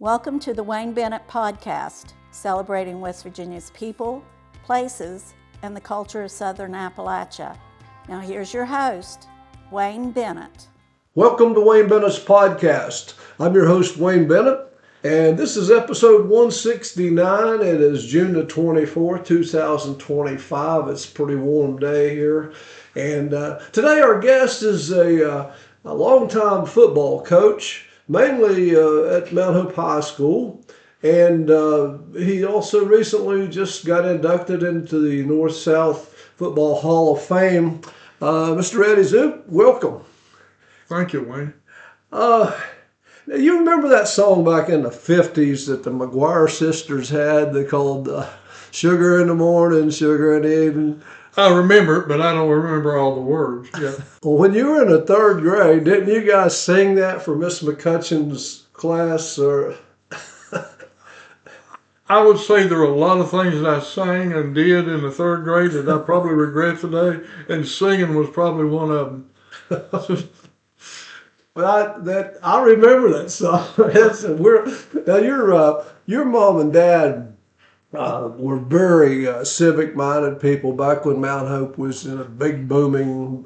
Welcome to the Wayne Bennett Podcast, celebrating West Virginia's people, places, and the culture of Southern Appalachia. Now here's your host, Wayne Bennett. Welcome to Wayne Bennett's Podcast. I'm your host, Wayne Bennett, and this is episode 169. It is June the 24th, 2025. It's a pretty warm day here. And today our guest is a longtime football coach, mainly at Mount Hope High School. And he also recently just got inducted into the North-South Football Hall of Fame. Mr. Eddie Souk, welcome. Thank you, Wayne. You remember that song back in the 50s that the McGuire sisters had? They called Sugar in the Morning, Sugar in the Evening. I remember it, but I don't remember all the words. Yeah. Well, when you were in the third grade, didn't you guys sing that for Miss McCutcheon's class? Or I would say there were a lot of things that I sang and did in the third grade that I probably regret today, and singing was probably one of them. Well, I remember that song. Your mom and dad were very civic-minded people back when Mount Hope was in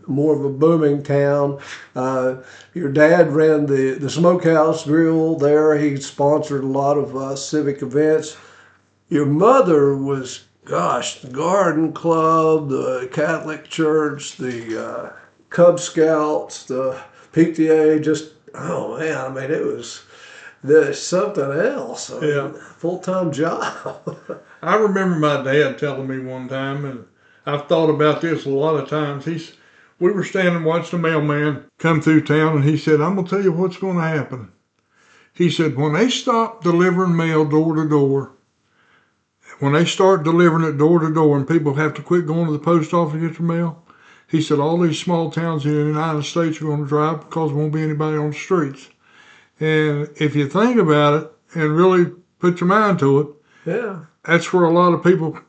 more of a booming town. Your dad ran the Smokehouse Grill there. He sponsored a lot of civic events. Your mother was, the Garden Club, the Catholic Church, the Cub Scouts, the PTA, there's something else. Yeah. Full-time job. I remember my dad telling me one time, and I've thought about this a lot of times. We were standing watching the mailman come through town, and he said, "I'm going to tell you what's going to happen." He said, when they stop delivering mail door to door, when they start delivering it door to door and people have to quit going to the post office to get their mail, he said all these small towns in the United States are going to dry up because there won't be anybody on the streets. And if you think about it and really put your mind to it, yeah, that's where a lot of people,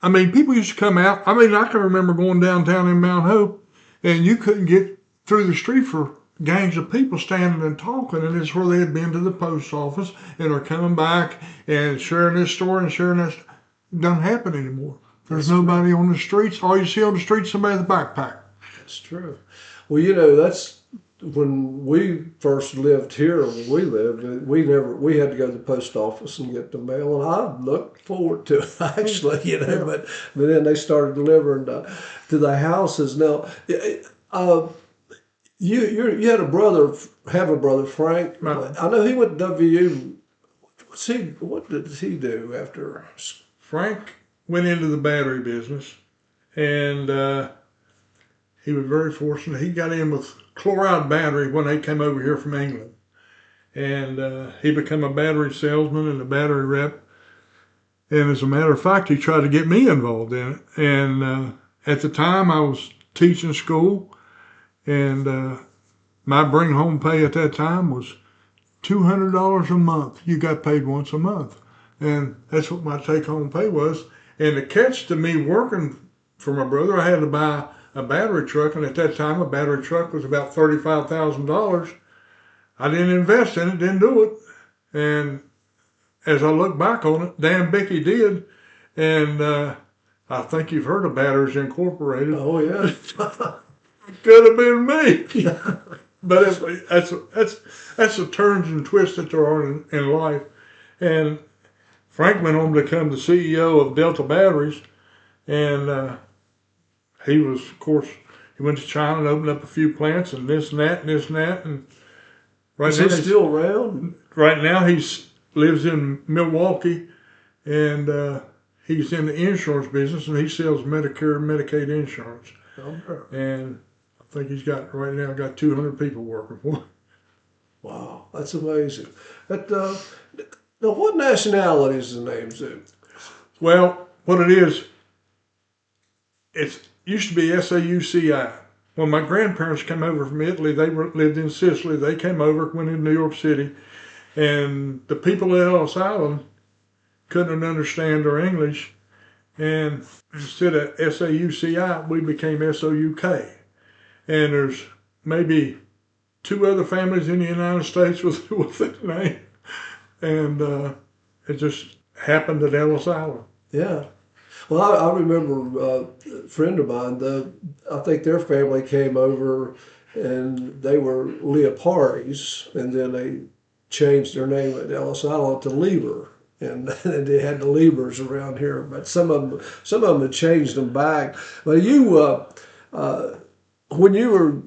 people used to come out. I can remember going downtown in Mount Hope and you couldn't get through the street for gangs of people standing and talking, and it's where they had been to the post office and are coming back and sharing this story and sharing that. It doesn't happen anymore. There's nobody on the streets. All you see on the streets, somebody with a backpack. That's true. Well, that's when we first lived here. When we lived, we had to go to the post office and get the mail, and I looked forward to it actually, Yeah. But then they started delivering to the houses. Now, you had a brother, Frank. Right. I know he went to WU. What did he do after? Frank went into the battery business, and he was very fortunate. He got in with Chloride Battery when they came over here from England, and he became a battery salesman and a battery rep. And as a matter of fact, he tried to get me involved in it. And at the time, I was teaching school, and my bring home pay at that time was $200 a month. You got paid once a month, and that's what my take home pay was. And the catch to me working for my brother, I had to buy a battery truck, and at that time a battery truck was about $35,000. I didn't invest in it, didn't do it. And as I look back on it, Dan Bickey did, and I think you've heard of Batteries Incorporated. Oh yeah, Could have been me. But that's the turns and twists that there are in life. And Frank went on to become the CEO of Delta Batteries, and he was, of course, he went to China and opened up a few plants and this and that and this and that. And is he still around? Right now he lives in Milwaukee, and he's in the insurance business, and he sells Medicare and Medicaid insurance. Okay. And I think he's got 200 people working for him. Wow, that's amazing. Now, what nationality is the name, Zouk? Well, what it is, it used to be SAUCI. When my grandparents came over from Italy, they lived in Sicily. They came over, went into New York City, and the people at Ellis Island couldn't understand our English. And instead of SAUCI, we became SOUK. And there's maybe two other families in the United States with that name. and it just happened at Ellis Island. Yeah. Well, I remember a friend of mine, I think their family came over and they were Leopardi's, and then they changed their name at Ellis Island to Lieber. And they had the Liebers around here, but some of them had changed them back. But when you were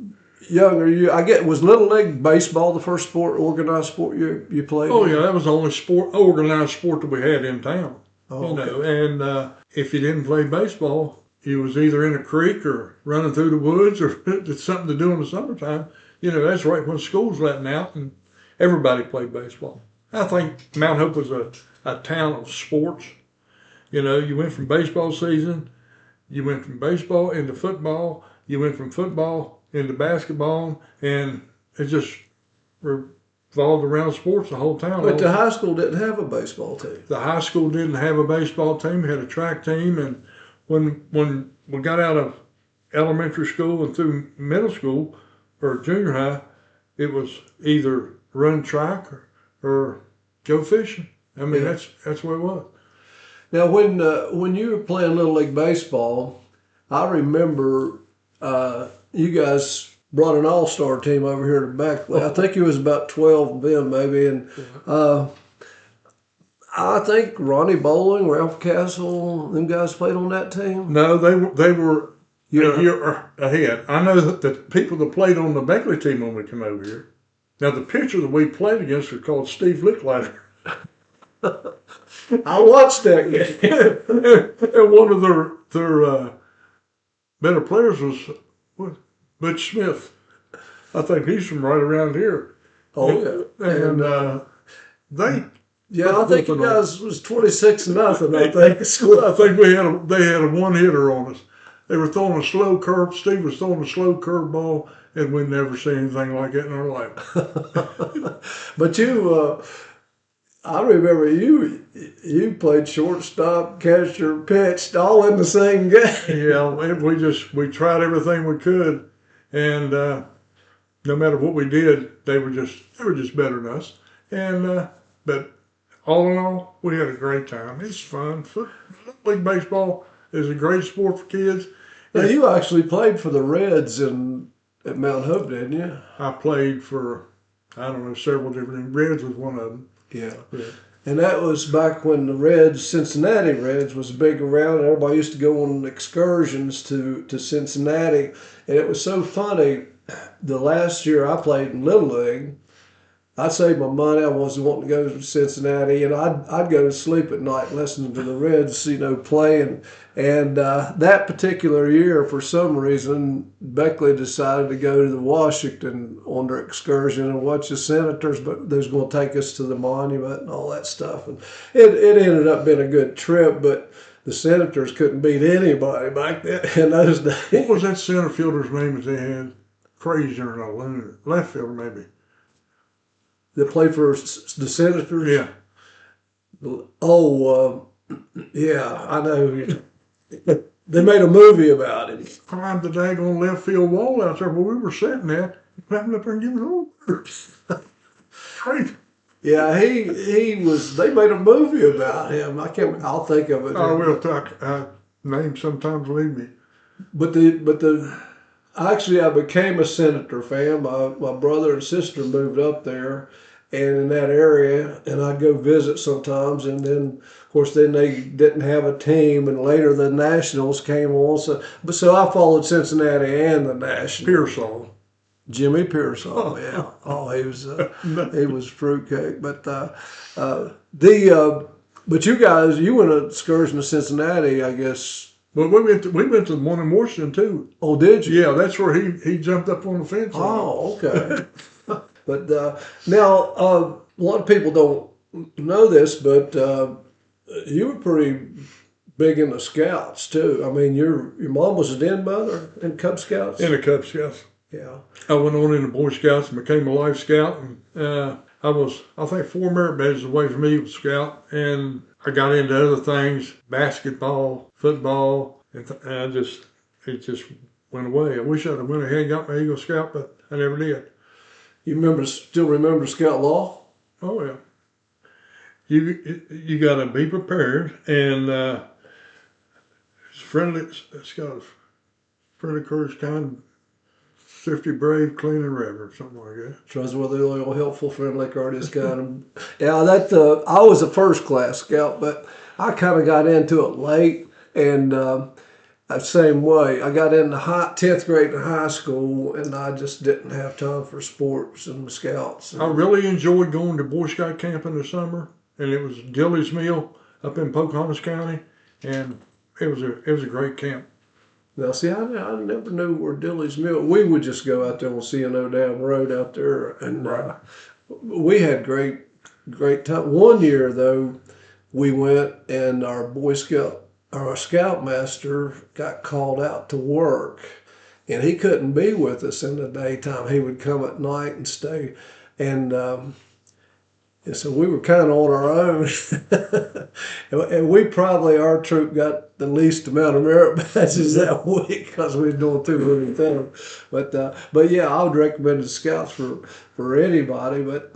younger, was Little League baseball the first organized sport you played? Oh yeah, that was the only organized sport that we had in town. Oh, okay. And if you didn't play baseball, you was either in a creek or running through the woods, or it's something to do in the summertime. That's right when school's letting out, and everybody played baseball. I think Mount Hope was a town of sports. You went from baseball season, you went from baseball into football, you went from football into basketball, and it just revolved around sports the whole town. But the high school didn't have a baseball team. The high school didn't have a baseball team. We had a track team, and when we got out of elementary school and through middle school or junior high, it was either run track or go fishing. I mean, Yeah. that's what it was. Now, when you were playing Little League baseball, I remember you guys brought an all-star team over here to Beckley. I think it was about 12 then, maybe, and I think Ronnie Bowling, Ralph Castle, them guys played on that team. No, they were a year ahead. I know that the people that played on the Beckley team when we came over here. Now, the pitcher that we played against was called Steve Licklider. I watched that game. And one of their better players was Butch Smith. I think he's from right around here. Oh, yeah. And they... Yeah, I think you guys was 26-0, I think. I think they had a one-hitter on us. They were throwing a slow curve. Steve was throwing a slow curve ball, and we'd never seen anything like it in our life. But I remember you played shortstop, catcher, pitched, all in the same game. Yeah, we tried everything we could, and no matter what we did, they were just better than us. And but all in all, we had a great time. It's fun. Little League baseball is a great sport for kids. Now, you actually played for the Reds at Mount Hope, didn't you? I played for, I don't know, several different. Reds was one of them. Yeah. Yeah. And that was back when the Cincinnati Reds was big around. Everybody used to go on excursions to Cincinnati. And it was so funny. The last year I played in Little League, I saved my money. I wasn't wanting to go to Cincinnati, and I'd go to sleep at night listening to the Reds, play. And that particular year, for some reason, Beckley decided to go to Washington on their excursion and watch the Senators, but they was going to take us to the monument and all that stuff. And it ended up being a good trip, but the Senators couldn't beat anybody back then in those days. What was that center fielder's name that they had? Crazier than a lunatic. Left fielder, maybe. That played for the Senators? Yeah. Oh, yeah, I know. They made a movie about him. Climbed the daggone left field wall out there where we were sitting at. Climbed up there and giving orders. Crazy. Yeah, he was. They made a movie about him. I'll think of it. I will talk. Names sometimes leave me. Actually, I became a Senator fan. My brother and sister moved up there, and in that area, and I'd go visit sometimes. And then, of course, then they didn't have a team, and later the Nationals came on. So I followed Cincinnati and the Nationals. Pearsall. Jimmy Pearsall, yeah. Oh, he was fruitcake. But but you guys, you went an excursion to Cincinnati, I guess. Well, we went to the one in Washington too. Oh, did you? Yeah, that's where he jumped up on the fence. Oh, okay. But now a lot of people don't know this, but you were pretty big in the Scouts too. I mean, your mom was a den mother in Cub Scouts. In the Cub Scouts. Yeah. I went on in the Boy Scouts and became a Life Scout, and I was, I think, 4 merit badges away from me was Scout, and I got into other things, basketball, football, and it just went away. I wish I'd have went ahead and got my Eagle Scout, but I never did. You still remember Scout Law? Oh, yeah. you got to be prepared, and it's friendly. It's got a friendly, courage, kind, thrifty, brave, clean, and reverent, something like that. Trustworthy, loyal, helpful, friendly, courteous, kind. Yeah, that I was a first class scout, but I kind of got into it late, and same way. I got into 10th grade in high school, and I just didn't have time for sports and scouts. I really enjoyed going to Boy Scout camp in the summer, and it was Dilly's Mill up in Pocahontas County, and it was a great camp. Now, see, I never knew where Dilly's Mill. We would just go out there on CNO Dam Road out there, and we had great time. One year though, we went, and our scoutmaster got called out to work, and he couldn't be with us in the daytime. He would come at night and stay, and so we were kind of on our own. And we probably, our troop got the least amount of merit badges that week because we were doing too many things. But yeah, I would recommend the scouts for anybody. But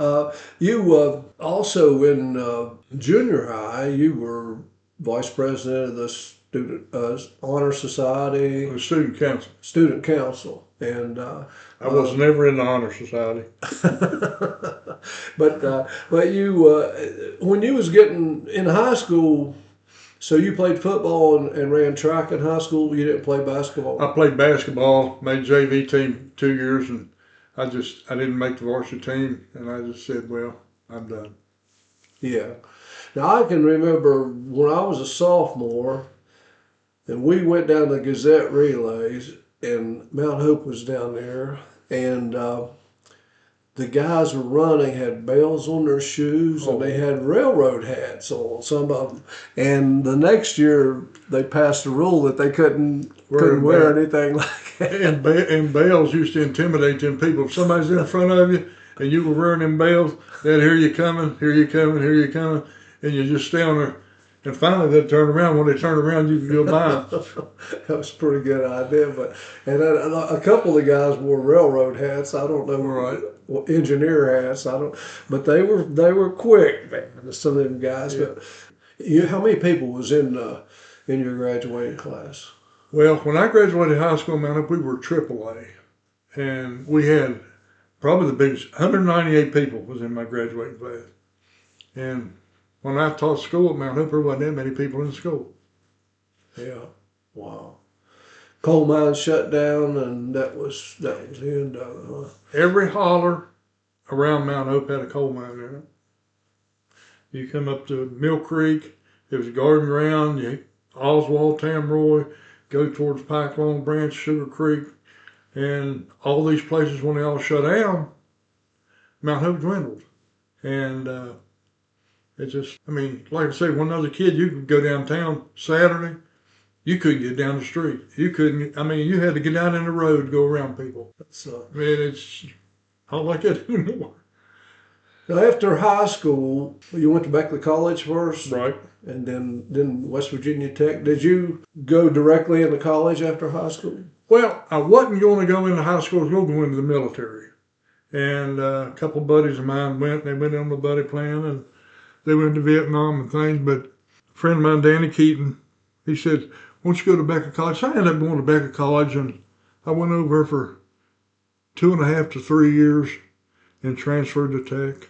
you also in junior high, you were vice president of the student honor society, The student council. Student council, and I was never in the honor society. But you when you was getting in high school, so you played football and ran track in high school. You didn't play basketball. I played basketball, made JV team 2 years, and I didn't make the varsity team, and I just said, well, I'm done. Yeah. Now I can remember when I was a sophomore, and we went down the Gazette relays, and Mount Hope was down there, and the guys were running had bells on their shoes, and they had railroad hats on, some of them. And the next year they passed a rule that they couldn't wear anything like that. And bells used to intimidate them people. If somebody's in front of you and you were wearing them bells, they'd hear you coming, hear you coming, hear you coming, and you just stay on there. And finally they'd turn around. When they turned around, you could go by them. That was a pretty good idea. And a couple of the guys wore railroad hats. I don't know, Right. Engineer hats. But they were quick, man. Some of them guys. Yeah. But how many people was in your graduating class? Well, when I graduated high school in Mount Hope, we were AAA, and we had probably the biggest, 198 people was in my graduating class. And when I taught school at Mount Hope, there wasn't that many people in school. Yeah. Wow. Coal mines shut down, and that was the end of it, huh? Every holler around Mount Hope had a coal mine in it. You come up to Mill Creek, it was Garden Ground, Oswald, Tamroy, go towards Pike Long Branch, Sugar Creek, and all these places, when they all shut down, Mount Hope dwindled. And it just, I mean, like I say, when I was a kid, you could go downtown Saturday, you couldn't get down the street. You couldn't, I mean, you had to get out in the road to go around people. I mean, it's not like that anymore. Now, after high school, you went to Beckley College first? Right. And then West Virginia Tech. Did you go directly into college after high school? Well, I wasn't going to go into high school. I was going to go into the military. And a couple of buddies of mine went. They went on the buddy plan, and they went to Vietnam and things. But a friend of mine, Danny Keaton, he said, why don't you go to Beckley College? So I ended up going to Beckley College, and I went over for 2.5 to 3 years and transferred to Tech.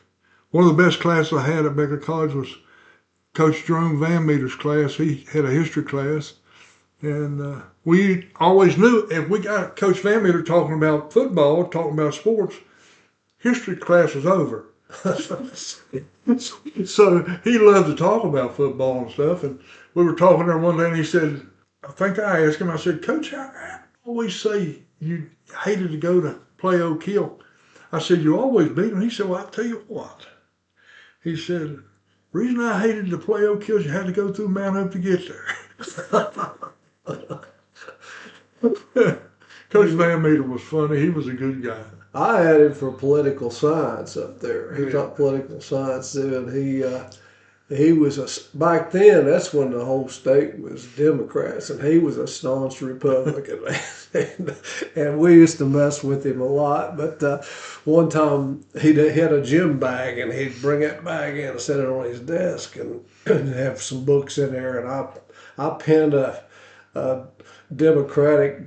One of the best classes I had at Beckley College was Coach Jerome Van Meter's class. He had a history class. And we always knew if we got Coach Van Meter talking about football, talking about sports, history class was over. So he loved to talk about football and stuff. And we were talking there one day, and he said, I think I asked him, I said, Coach, I always say you hated to go to play Oak Hill. I said, you always beat them. He said, well, I'll tell you what. He said, the reason I hated to play Oak Hill is you had to go through Mount Hope to get there. Coach Van Meter was funny. He was a good guy. I had him for political science up there. He taught political science too, and he was back then. That's when the whole state was Democrats, and he was a staunch Republican. And we used to mess with him a lot. But one time he had a gym bag, and he'd bring that bag in and set it on his desk, and have some books in there. And I pinned a Democratic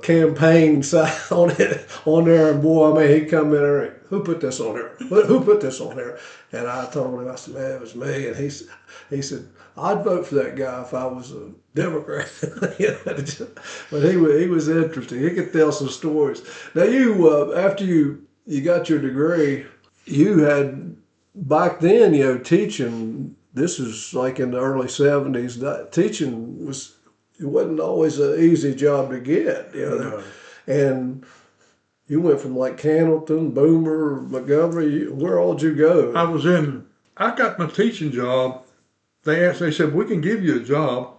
campaign sign on there, and boy, I mean, he come in there. Who put this on there? Who put this on there? And I told him, I said, man, it was me. And he said, I'd vote for that guy if I was a Democrat. But he was interesting. He could tell some stories. Now you, after you got your degree, you had back then, teaching. This is like in the early '70s. Teaching it wasn't always an easy job to get, No. And you went from like Cannleton, Boomer, Montgomery. Where all did you go? I got my teaching job. They said, we can give you a job,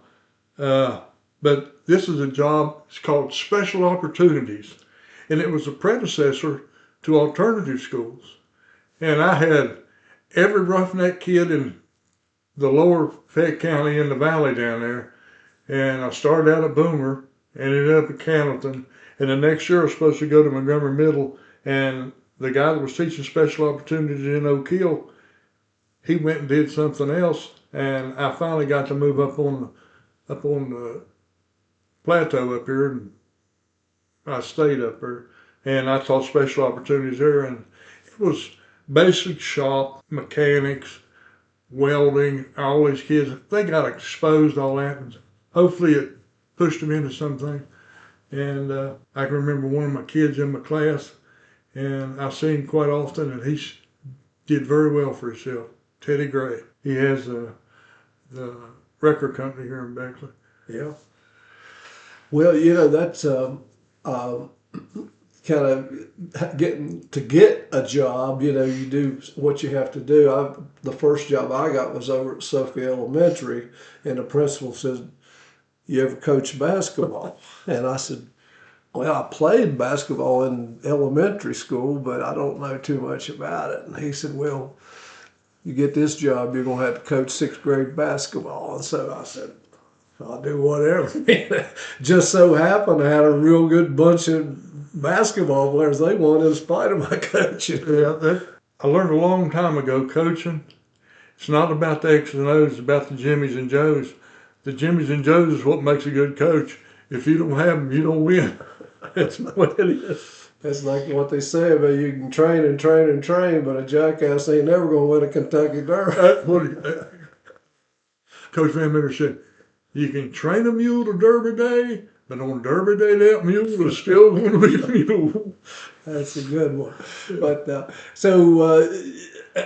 but this is a job, it's called Special Opportunities. And it was a predecessor to alternative schools. And I had every roughneck kid in the lower Fayette County in the valley down there. And I started out at Boomer, ended up at Cannleton, and the next year I was supposed to go to Montgomery Middle, and the guy that was teaching special opportunities in Oak Hill, he went and did something else, and I finally got to move up on the plateau up here, and I stayed up there, and I taught special opportunities there, and it was basic shop, mechanics, welding, all these kids, they got exposed, all that, and hopefully it pushed them into something. And I can remember one of my kids in my class, and I see him quite often, and he did very well for himself. Teddy Gray. He has the record company here in Beckley. Yeah. Well, that's kind of get a job. You do what you have to do. The first job I got was over at Sophia Elementary, and the principal said, you ever coach basketball? And I said, well, I played basketball in elementary school, but I don't know too much about it. And he said, well, you get this job, you're going to have to coach sixth grade basketball. And so I said, I'll do whatever. Just so happened I had a real good bunch of basketball players. They won in spite of my coaching. Yeah, I learned a long time ago, coaching, it's not about the X's and O's, it's about the Jimmies and Joes. The Jimmies and Joes is what makes a good coach. If you don't have them, you don't win. That's what it is. That's like what they say about you can train and train and train, but a jackass ain't never going to win a Kentucky Derby. Coach Van Meter said, you can train a mule to Derby Day, but on Derby Day, that mule is still going to be a mule. That's a good one. But so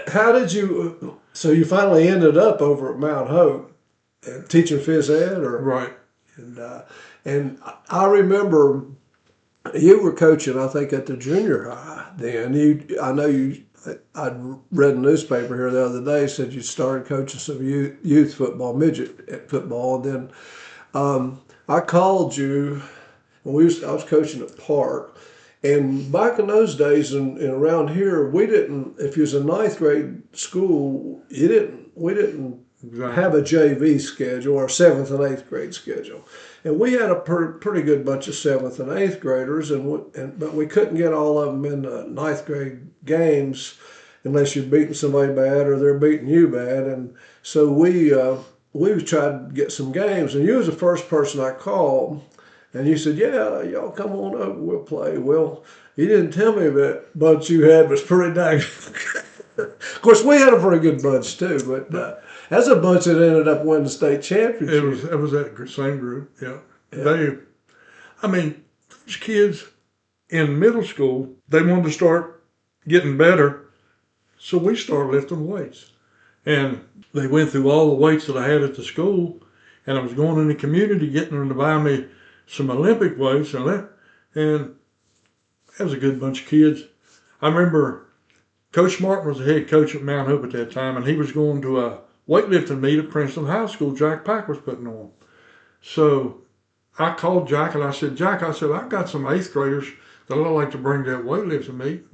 how did you? So you finally ended up over at Mount Hope, teaching phys ed, or right? And I remember you were coaching, I think, at the junior high then. I'd read a newspaper here the other day, said you started coaching some youth football, midget football, and then I called you. I was coaching at Park, and back in those days, and around here, we didn't. If you was a ninth grade school, we didn't have a JV schedule or a seventh and eighth grade schedule. And we had a pretty good bunch of seventh and eighth graders, but we couldn't get all of them in the ninth grade games unless you're beating somebody bad or they're beating you bad. And so we tried to get some games, and you was the first person I called, and you said, yeah, y'all come on over, we'll play. Well, you didn't tell me that bunch you had was pretty dang. Of course, we had a pretty good bunch too, but that's a bunch that ended up winning the state championship. It was that same group, yeah. These kids in middle school, they wanted to start getting better, so we started lifting weights. And they went through all the weights that I had at the school, and I was going in the community getting them to buy me some Olympic weights, and that was a good bunch of kids. I remember Coach Martin was the head coach at Mount Hope at that time, and he was going to a weightlifting meet at Princeton High School Jack Pack was putting on. So I called Jack and I said, Jack, I've got some eighth graders that I'd like to bring to that weightlifting meet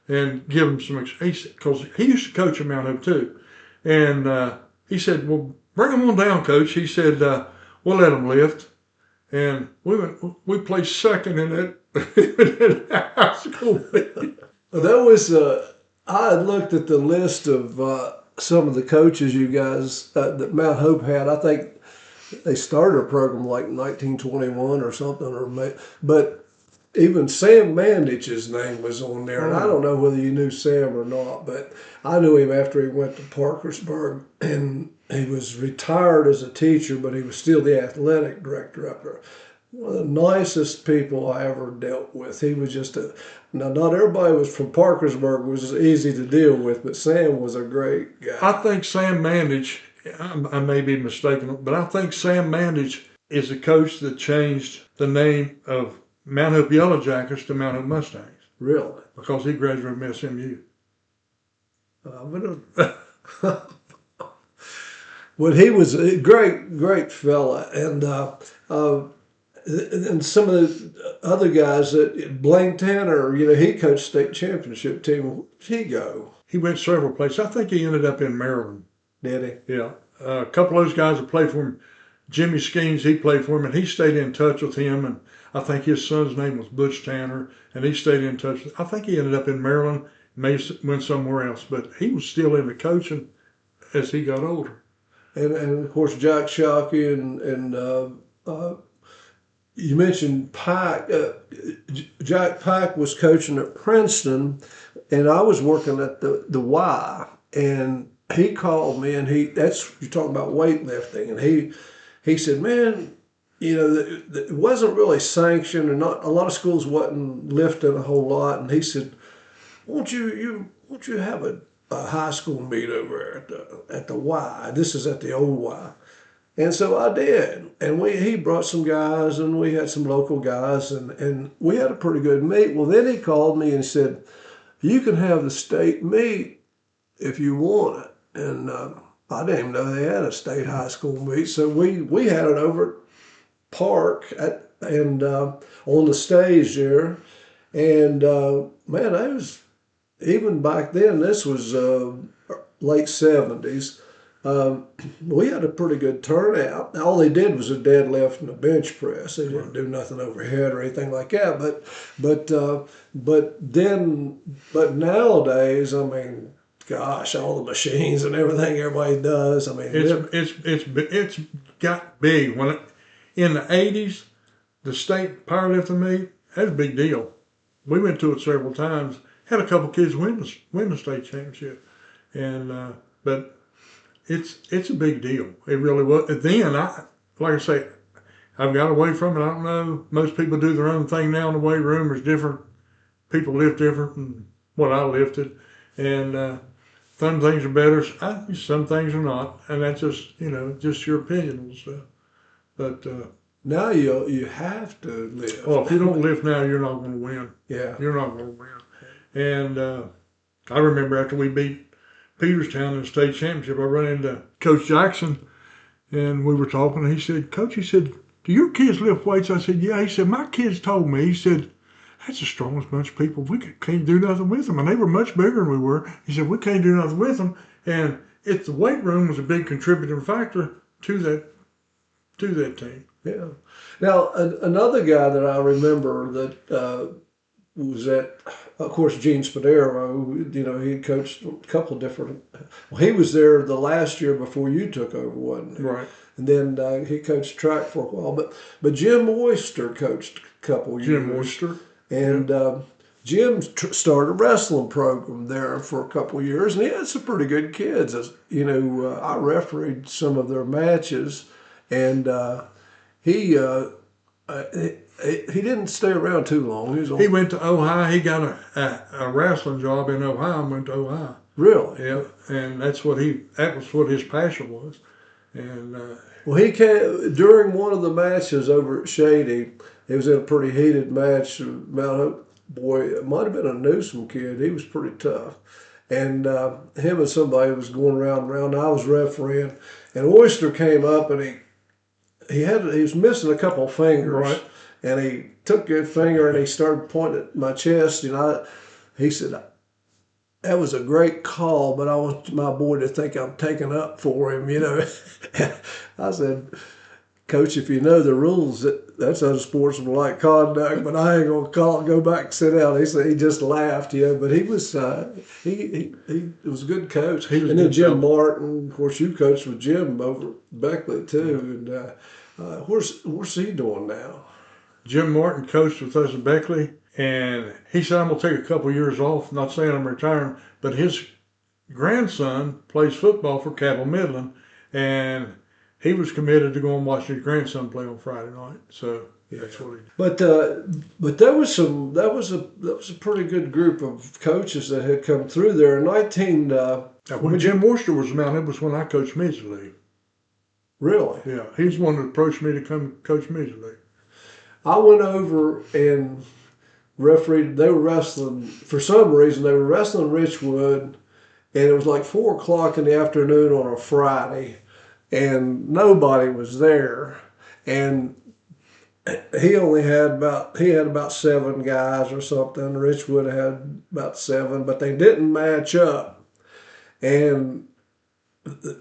and give them some, because he used to coach at Mount Hope too. And he said, well, bring them on down, Coach. He said, we'll let them lift. And we placed second in that high school meet. That was, I had looked at the list of some of the coaches you guys that Mount Hope had. I think they started a program like 1921 or something, but even Sam Mandich's name was on there. And I don't know whether you knew Sam or not, but I knew him after he went to Parkersburg, and he was retired as a teacher, but he was still the athletic director up there. One of the nicest people I ever dealt with. He was just now not everybody was from Parkersburg was easy to deal with, but Sam was a great guy. I think Sam Mandich, I may be mistaken, but I think Sam Mandich is the coach that changed the name of Mount Hope Yellow Jackets to Mount Hope Mustangs. Really? Because he graduated from SMU. Well, he was a great fella, and some of the other guys, Blaine Tanner, he coached state championship team. Where did he go? He went several places. I think he ended up in Maryland. Did he? Yeah. A couple of those guys that played for him, Jimmy Skeens, he played for him, and he stayed in touch with him. And I think his son's name was Butch Tanner, and he stayed in touch. I think he ended up in Maryland, may went somewhere else, but he was still into coaching as he got older. And of course, Jack Shockey and you mentioned Pike. Jack Pike was coaching at Princeton, and I was working at the Y, and he called me, and you're talking about weightlifting, and he said, man, it wasn't really sanctioned, and not a lot of schools wasn't lifting a whole lot, and he said, won't you have a high school meet over at the Y? This is at the old Y. And so I did, and he brought some guys, and we had some local guys, and we had a pretty good meet. Well, then he called me and said, you can have the state meet if you want it. And I didn't even know they had a state high school meet, so we had it over at Park and on the stage there. And man, I was, even back then, this was late 70s. We had a pretty good turnout. All they did was a deadlift and a bench press. They didn't do nothing overhead or anything like that. But nowadays, I mean, gosh, all the machines and everything everybody does. I mean, it's got big. In the 80s, the state powerlifting meet, that was a big deal. We went to it several times. Had a couple kids win the state championship, and but it's a big deal. It really was. And then like I say, I've got away from it. I don't know. Most people do their own thing now in the weight room. There's different people lift different than what I lifted, and some things are better. Some things are not, and that's just just your opinion and stuff. But now you have to lift. Well, if you don't lift now, you're not going to win. Yeah, you're not going to win. And I remember after we beat Peterstown in the state championship, I ran into Coach Jackson, and we were talking, and he said, Coach, do your kids lift weights? I said, yeah. He said, my kids told me, he said, that's the strongest bunch of people. We can't do nothing with them. And they were much bigger than we were. He said, we can't do nothing with them. And the weight room was a big contributing factor to that team. Yeah. Now, another guy that I remember that was at, of course, Gene Spadaro, he coached a couple of different, he was there the last year before you took over, wasn't he? Right. And then he coached track for a while. But Jim Oyster coached a couple years. Jim Oyster. And Jim started a wrestling program there for a couple of years, and he had some pretty good kids. I refereed some of their matches, and he didn't stay around too long. He went to Ohio. He got a wrestling job in Ohio and went to Ohio. Really? Yeah, and that was what his passion was. And well, he came during one of the matches over at Shady. He was in a pretty heated match. Mount Hope boy, it might have been a Newsom kid. He was pretty tough. And him and somebody was going round and round. I was refereeing, and Oyster came up, and he was missing a couple of fingers. Right. And he took his finger and he started pointing at my chest. He said, that was a great call, but I want my boy to think I'm taking up for him, I said, Coach, if you know the rules, that's unsportsmanlike conduct, but I ain't gonna call it. Go back and sit down. He said he just laughed, but he was he was a good coach. He was and then good Jim fellow. Martin, of course, you coached with Jim over Beckley too. And where's he doing now? Jim Martin coached with us at Beckley, and he said, I'm going to take a couple of years off, not saying I'm retiring, but his grandson plays football for Cabell Midland, and he was committed to go and watch his grandson play on Friday night. So that's what he did. But there was a pretty good group of coaches that had come through there in 19. When Jim Worcester was around, it was when I coached Midget League. Really? Yeah, he's the one that approached me to come coach Midget League. I went over and refereed. They were wrestling, for some reason, they were wrestling Richwood, and it was like 4 o'clock in the afternoon on a Friday, and nobody was there. And he had about 7 guys or something. Richwood had about 7, but they didn't match up. And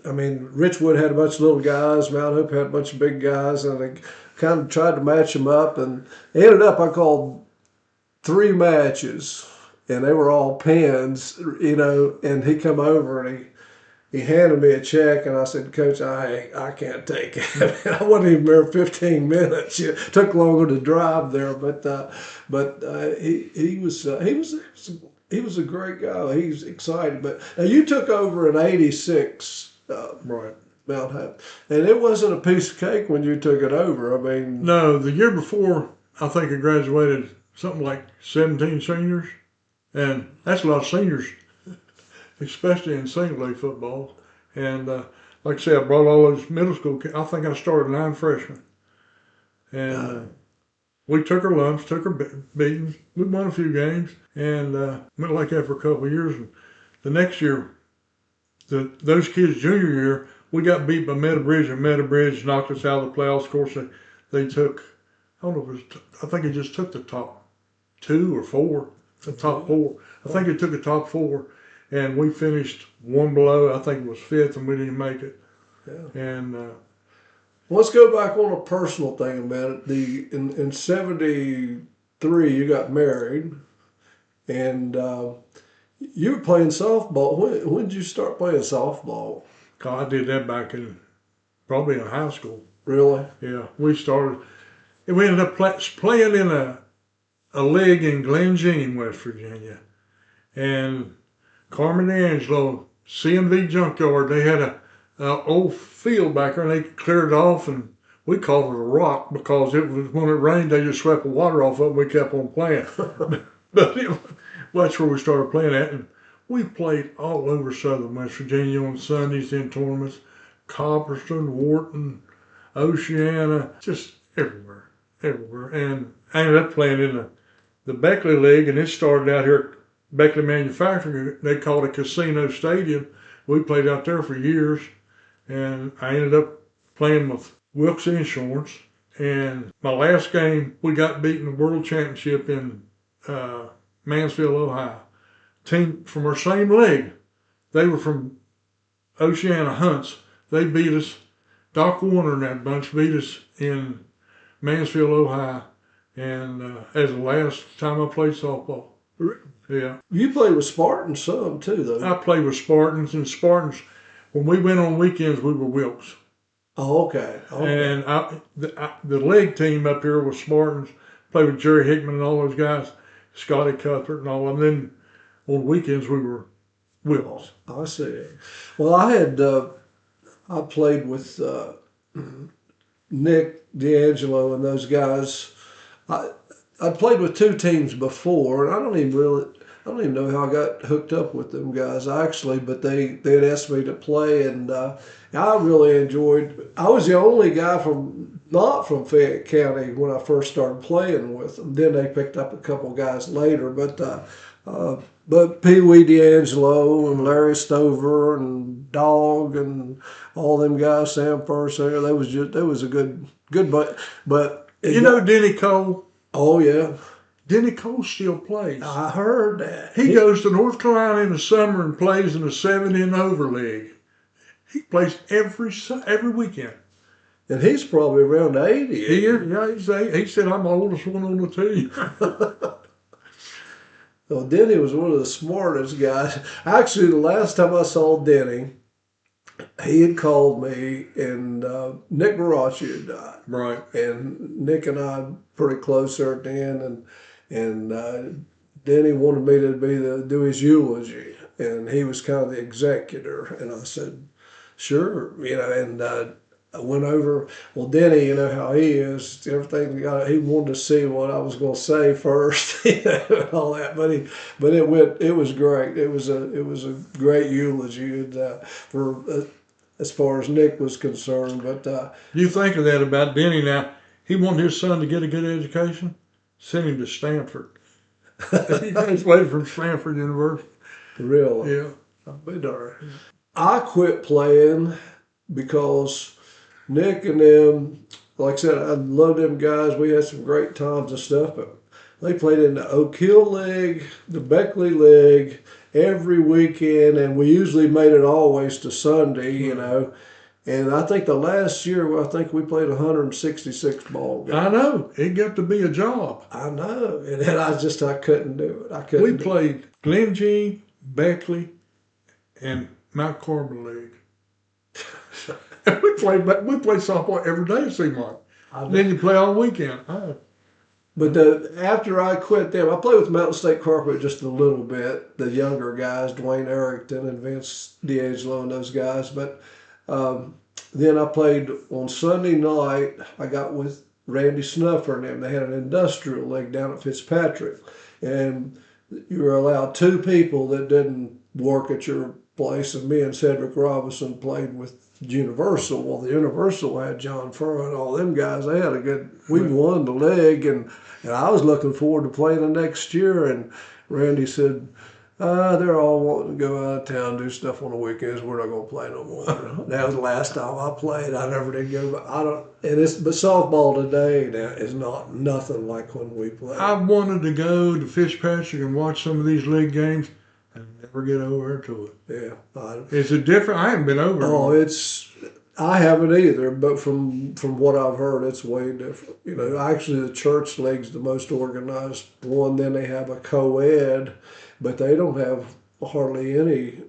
I mean, Richwood had a bunch of little guys, Mount Hope had a bunch of big guys, and they kind of tried to match them up. And it ended up, I called 3 matches, and they were all pins, and he come over and he handed me a check, and I said, Coach, I can't take it. I wasn't even there 15 minutes. It took longer to drive there, but he was a great guy. He's excited. But now you took over in '86, Right. Mount Hope, and it wasn't a piece of cake when you took it over. I mean, No, the year before, I think I graduated something like 17 seniors, and that's a lot of seniors, especially in single A football. And like I said, I brought all those middle school kids. I think I started 9 freshmen. And we took our lumps, took our beatings. We won a few games, and went like that for a couple of years. And the next year, those kids' junior year, we got beat by Meadowbridge, and Meadowbridge knocked us out of the playoffs. Of course, they took, I don't know if it was, I think it just took the top 2 or 4, the top 4. I think it took the top 4, and we finished 1 below. I think it was 5th, and we didn't make it. Yeah. And let's go back on a personal thing a minute. In '73, you got married, and you were playing softball. When did you start playing softball? God, I did that back probably in high school. Really? Yeah, we started. And we ended up playing in a league in Glen Jean, West Virginia. And Carmen Angelo, CMV Junkyard, they had a old field back there, and they cleared it off, and we called it a rock because it was, when it rained, they just swept the water off of it, and we kept on playing. But that's where we started playing at, and we played all over southern West Virginia on Sundays in tournaments, Copperston, Wharton, Oceana, just everywhere. And I ended up playing in the Beckley League, and it started out here at Beckley Manufacturing. They called it Casino Stadium. We played out there for years, and I ended up playing with Wilkes Insurance. And my last game, we got beat in the World Championship in Mansfield, Ohio. Team from our same league. They were from Oceana Hunts. They beat us. Doc Warner and that bunch beat us in Mansfield, Ohio. And as the last time I played softball. Yeah. You played with Spartans some too, though. I played with Spartans, and Spartans, when we went on weekends, we were Wilkes. Oh, okay. And the league team up here was Spartans. Played with Jerry Hickman and all those guys, Scotty Cuthbert and all of them. Then on weekends, we were Wilkes. I see. Well, I played with Nick D'Angelo and those guys. I played with 2 teams before, and I don't even know how I got hooked up with them guys actually. But they had asked me to play, and I really enjoyed. I was the only guy not from Fayette County when I first started playing with them. Then they picked up a couple guys later, but Pee Wee D'Angelo and Larry Stover and Dog and all them guys, Sam Purser, that was a good but You know Denny Cole? Oh yeah. Denny Cole still plays. I heard that. He goes to North Carolina in the summer and plays in the 70 and over league. He plays every weekend. And he's probably around 80. He said, I'm the oldest one on the team. Well, Denny was one of the smartest guys. Actually, the last time I saw Denny, he had called me, and Nick Baracci had died. Right. And Nick and I pretty close there at the end, and Denny wanted me to do his eulogy, and he was kind of the executor. And I said, sure, and I went over. Well, Denny, you know how he is. Everything he wanted to see what I was going to say first, and all that. But it was great. It was a great eulogy, and for as far as Nick was concerned. But you think of that about Denny now. He wanted his son to get a good education. Sent him to Stanford. He graduated from Stanford University. Really, Yeah. I'll be darned. I quit playing because Nick and them, like I said, I love them guys. We had some great times and stuff, but they played in the Oak Hill League, the Beckley League, every weekend, and we usually made it always to Sunday, And I think the last year, I think we played 166 ball games. I know. It got to be a job. I know. And then I couldn't do it. We played Glen Jean, Beckley, and Mount Carmel League. we played softball every day, it seemed like. Then you play all weekend. But after I quit them, I played with Mountain State Carpet just a little bit, the younger guys, Dwayne Errington and Vince D'Angelo and those guys. But then I played on Sunday night. I got with Randy Snuffer and them. They had an industrial league down at Fitzpatrick. And you were allowed 2 people that didn't work at your place. And me and Cedric Robinson played with Universal. Well, the Universal had John Furrow and all them guys. They had we won the league, and I was looking forward to playing the next year. And Randy said, they're all wanting to go out of town, do stuff on the weekends. We're not going to play no more. That was the last time I played. I never did go. But softball today now is nothing like when we played. I wanted to go to Fitzpatrick and watch some of these league games and never get over to it. Yeah. Is it different? I haven't been over. Oh, I haven't either, but from what I've heard, it's way different. Actually, the church league's the most organized one. Then they have a co-ed, but they don't have hardly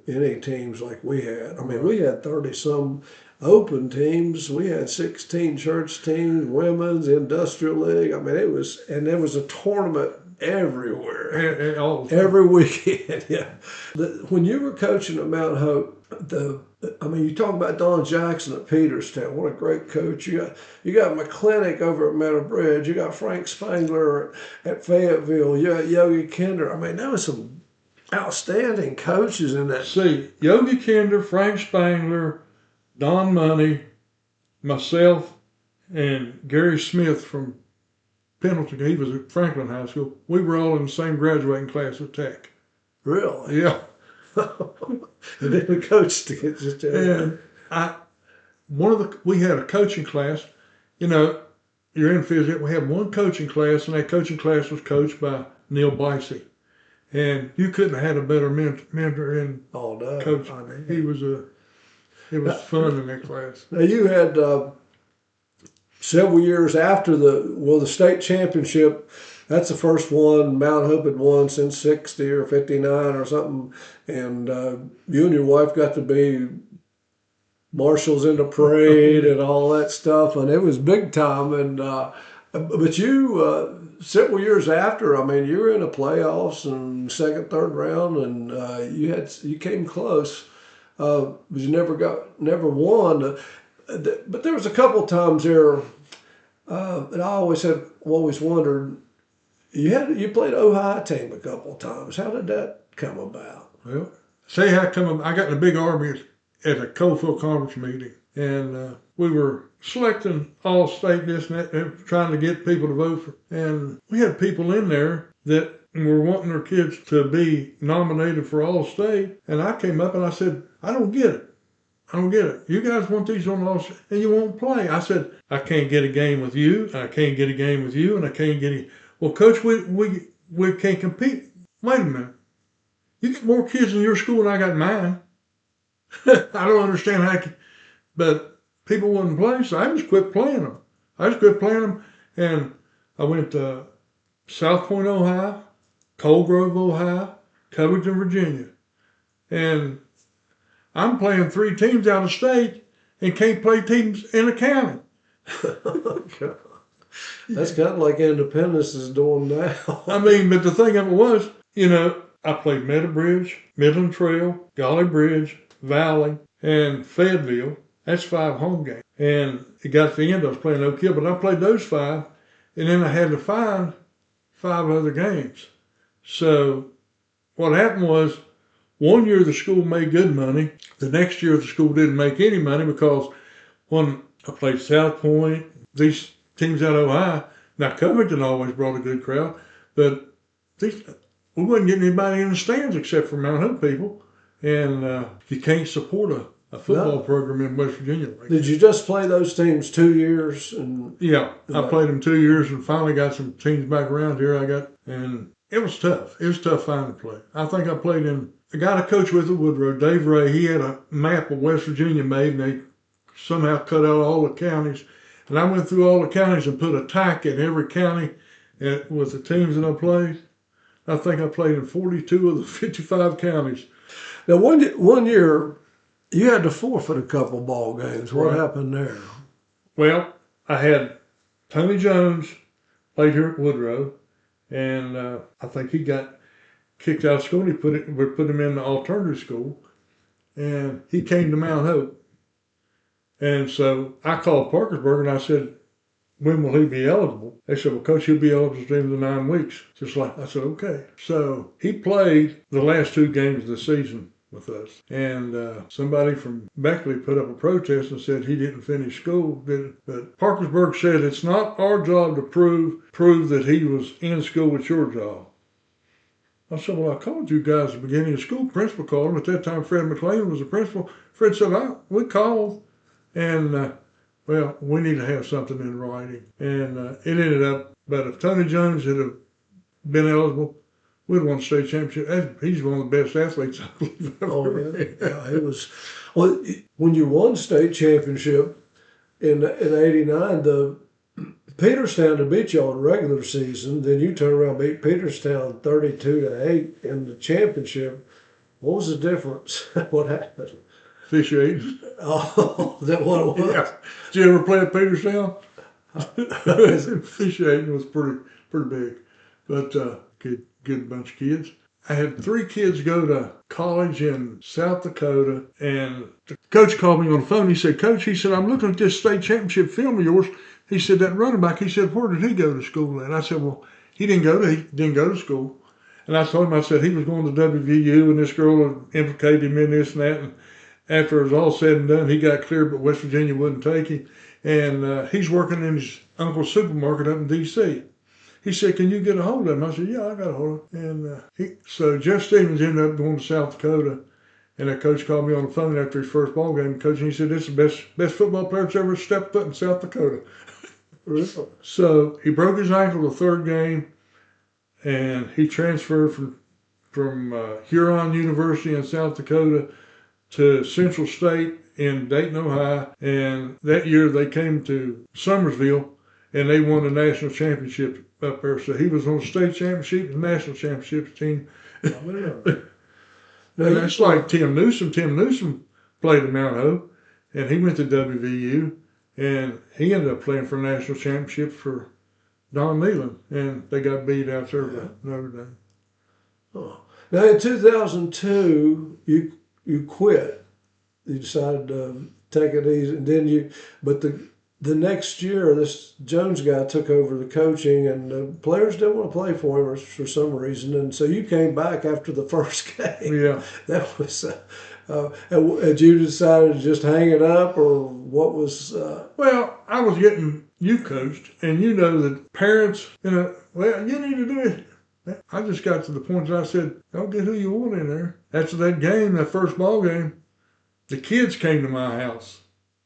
any teams like we had. I mean, we had 30-some open teams. We had 16 church teams, women's, industrial league. I mean, there was a tournament everywhere. Every weekend, yeah. When you were coaching at Mount Hope, you talk about Don Jackson at Peterstown. What a great coach. You got McClintock over at Meadow Bridge. You got Frank Spangler at Fayetteville. You got Yogi Kinder. I mean, there was some outstanding coaches in that. See, Yogi Kinder, Frank Spangler, Don Money, myself, and Gary Smith from Pendleton. He was at Franklin High School. We were all in the same graduating class at Tech. Really? Yeah. And then we coached together. And we had a coaching class. You're in physics. We had one coaching class, and that coaching class was coached by Neil Bicey. And you couldn't have had a better mentor in coach. It was fun in that class. Now you had several years after the state championship. That's the first one Mount Hope had won since 60 or 59 or something. And you and your wife got to be marshals in the parade and all that stuff. And it was big time. And but you, several years after, you were in the playoffs and second, third round, and you came close. But you never won. But there was a couple times there, and I always wondered. You played Ohio team a couple of times. How did that come about? Well, say how come I got in a big argument at a Coalfield Conference meeting, and we were selecting all state this and that, and trying to get people to vote for. And we had people in there that were wanting their kids to be nominated for all state. And I came up and I said, I don't get it. You guys want these on all state, and you won't play. I said, I can't get a game with you, and I can't get a game with you, and I can't get a... Well, Coach, we we can't compete. Wait a minute. You got more kids in your school than I got in mine. I don't understand how, but people wouldn't play, so I just quit playing them. And I went to South Point, Ohio, Cold Grove, Ohio, Covington, Virginia. And I'm playing 3 teams out of state and can't play teams in the county. That's kind of like Independence is doing now. I mean, but the thing of it was, I played Meadowbridge, Midland Trail, Golly Bridge, Valley, and Fayetteville. That's 5 home games. And it got to the end, I was playing Oak Hill, but I played those 5, and then I had to find 5 other games. So what happened was, one year the school made good money. The next year the school didn't make any money because when I played South Point, these teams out of Ohio, now Covington always brought a good crowd, but we wasn't getting anybody in the stands except for Mount Hope people. And you can't support a football program in West Virginia. Did you just play those teams 2 years? Yeah, I played them 2 years and finally got some teams back around here. And it was tough. It was tough finding play. I think I played in, the guy I coached with at Woodrow, Dave Ray, he had a map of West Virginia made, and they somehow cut out all the counties. And I went through all the counties and put a tack in every county with the teams that I played. I think I played in 42 of the 55 counties. Now, one year, you had to forfeit a couple ball games. What happened there? Well, I had Tony Jones played here at Woodrow, and I think he got kicked out of school. We put him in the alternative school, and he came to Mount Hope. And so I called Parkersburg and I said, when will he be eligible? They said, well, Coach, he'll be eligible at the end of the 9 weeks. Just like, I said, okay. So he played the last 2 games of the season with us. And somebody from Beckley put up a protest and said he didn't finish school. But Parkersburg said, it's not our job to prove that he was in school. It's your job. I said, well, I called you guys at the beginning of school. Principal called him. At that time, Fred McLean was the principal. Fred said, we called. And, well, we need to have something in writing. And it ended up, but if Tony Jones had have been eligible, we'd won the state championship. He's one of the best athletes I've ever had. Yeah, it was. Well, when you won state championship in '89, the Peterstown to beat you all in the regular season, then you turn around and beat Peterstown 32-8 in the championship. What was the difference? What happened? Officiating. Oh, is that what it was? Yeah. Did you ever play at Peterstown? Officiating was pretty big, but good bunch of kids. I had 3 kids go to college in South Dakota, and the coach called me on the phone. He said, Coach, he said, I'm looking at this state championship film of yours. He said, that running back, he said, where did he go to school at? I said, well, he didn't go to school. And I told him, I said, he was going to WVU, and this girl had implicated him in this and that. And after it was all said and done, he got cleared, but West Virginia wouldn't take him. And he's working in his uncle's supermarket up in D.C. He said, can you get a hold of him? I said, yeah, I got a hold of him. And so Jeff Stevens ended up going to South Dakota. And that coach called me on the phone after his first ball game. Coach, and he said, this is the best football player that's ever stepped foot in South Dakota. So he broke his ankle the 3rd game, and he transferred from Huron University in South Dakota to Central State in Dayton, Ohio. And that year they came to Summersville, and they won the national championship up there. So he was on the state championship and national championship team. And that's like Tim Newsom. Tim Newsom played at Mount Hope, and he went to WVU, and he ended up playing for a national championship for Don Neyland, and they got beat out there by Notre Dame. Oh. Now in 2002, you quit. You decided to take it easy, and then but the next year, this Jones guy took over the coaching, and the players didn't want to play for him for some reason, and so you came back after the first game. Yeah, that was. Had you decided to just hang it up, or what was? Well, I was getting coached, and you know that parents, well, you need to do it. I just got to the point that I said, don't get who you want in there. After that game, that first ball game, the kids came to my house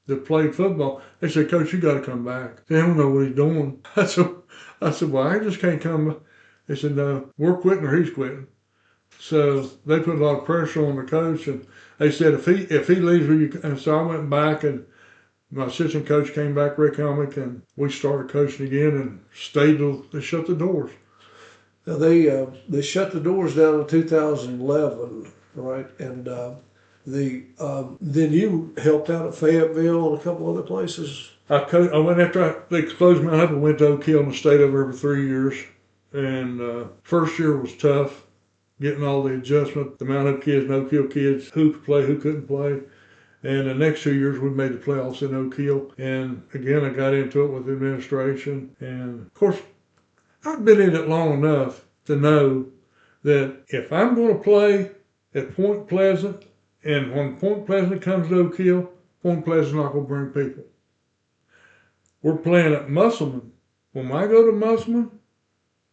that played football. They said, Coach, you got to come back. They don't know what he's doing. I said, well, I just can't come. They said, no, we're quitting or he's quitting. So they put a lot of pressure on the coach, and they said if he leaves, and so I went back, and my assistant coach came back, Rick Helmick, and we started coaching again and stayed till they shut the doors. Now they shut the doors down in 2011, right? And then you helped out at Fayetteville and a couple other places. I went after they closed me up and went to Oak Hill and stayed over every 3 years. And first year was tough, getting all the adjustment, the amount of kids, no Oak Hill kids, who could play, who couldn't play. And the next 2 years we made the playoffs in Oak Hill. And again, I got into it with the administration. And of course, I've been in it long enough to know that if I'm going to play at Point Pleasant, and when Point Pleasant comes to Oak Hill, Point Pleasant's not going to bring people. We're playing at Musselman. When I go to Musselman,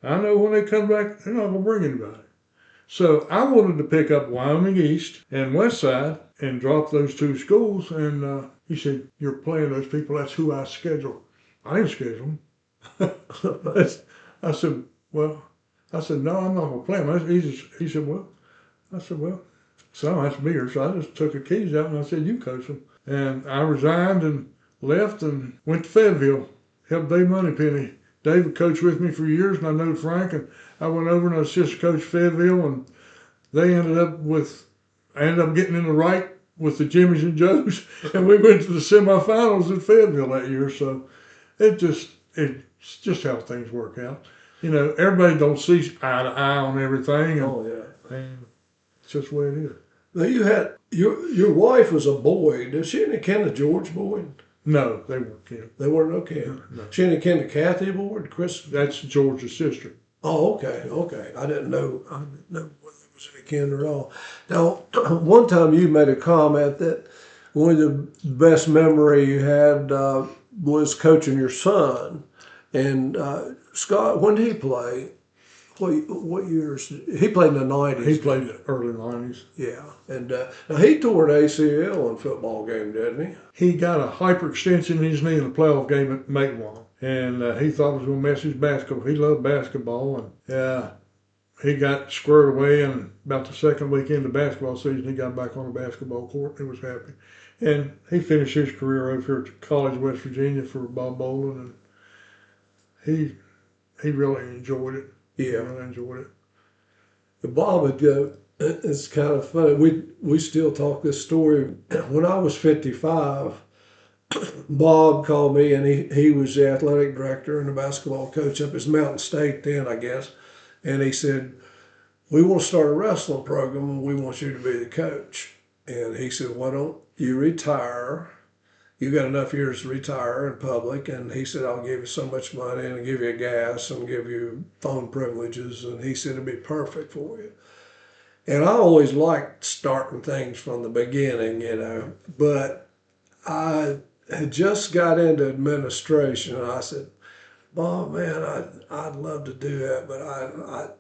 I know when they come back, they're not going to bring anybody. So I wanted to pick up Wyoming East and West Side and drop those two schools. And he said, you're playing those people. That's who I schedule. I didn't schedule them. I said, no, I'm not going to play them. He said, well, someone has to be here. So I just took the keys out and I said, you coach them. And I resigned and left and went to Fayetteville, helped Dave Moneypenny. Dave had coached with me for years, and I know Frank, and I went over and I assisted Coach Fayetteville, and I ended up getting in the right with the Jimmies and Joes, and we went to the semifinals at Fayetteville that year. So it's just how things work out. You know, everybody don't see eye to eye on everything. And it's just the way it is. Now you had your wife was a Boyd. Is she any kin to George Boyd? No, they weren't kin. They weren't, okay. No. She any kin to Kathy Boyd? Chris? That's George's sister. Oh, okay. I didn't know whether there was any kin at all. Now, one time you made a comment that one of the best memory you had was coaching your son. And Scott, when did he play? What years? He played in the 90s. He played in the early 90s. Yeah. And now he tore an ACL in a football game, didn't he? He got a hyperextension in his knee in a playoff game at Maitland. And he thought it was going to mess his basketball. He loved basketball. And he got squared away. And about the second weekend of the basketball season, he got back on the basketball court. He was happy. And he finished his career over here at College, West Virginia for Bob Boland. And he really enjoyed it. Yeah, I enjoyed it. Bob would go. It's kind of funny. We still talk this story. When I was 55, Bob called me, and he was the athletic director and the basketball coach up at Mountain State then, I guess. And he said, "We want to start a wrestling program, and we want you to be the coach." And he said, "Why don't you retire? You got enough years to retire in public." And he said, "I'll give you so much money and give you gas and give you phone privileges." And he said, "It'd be perfect for you." And I always liked starting things from the beginning, you know, but I had just got into administration, and I said, "Bob, man, I'd love to do that, but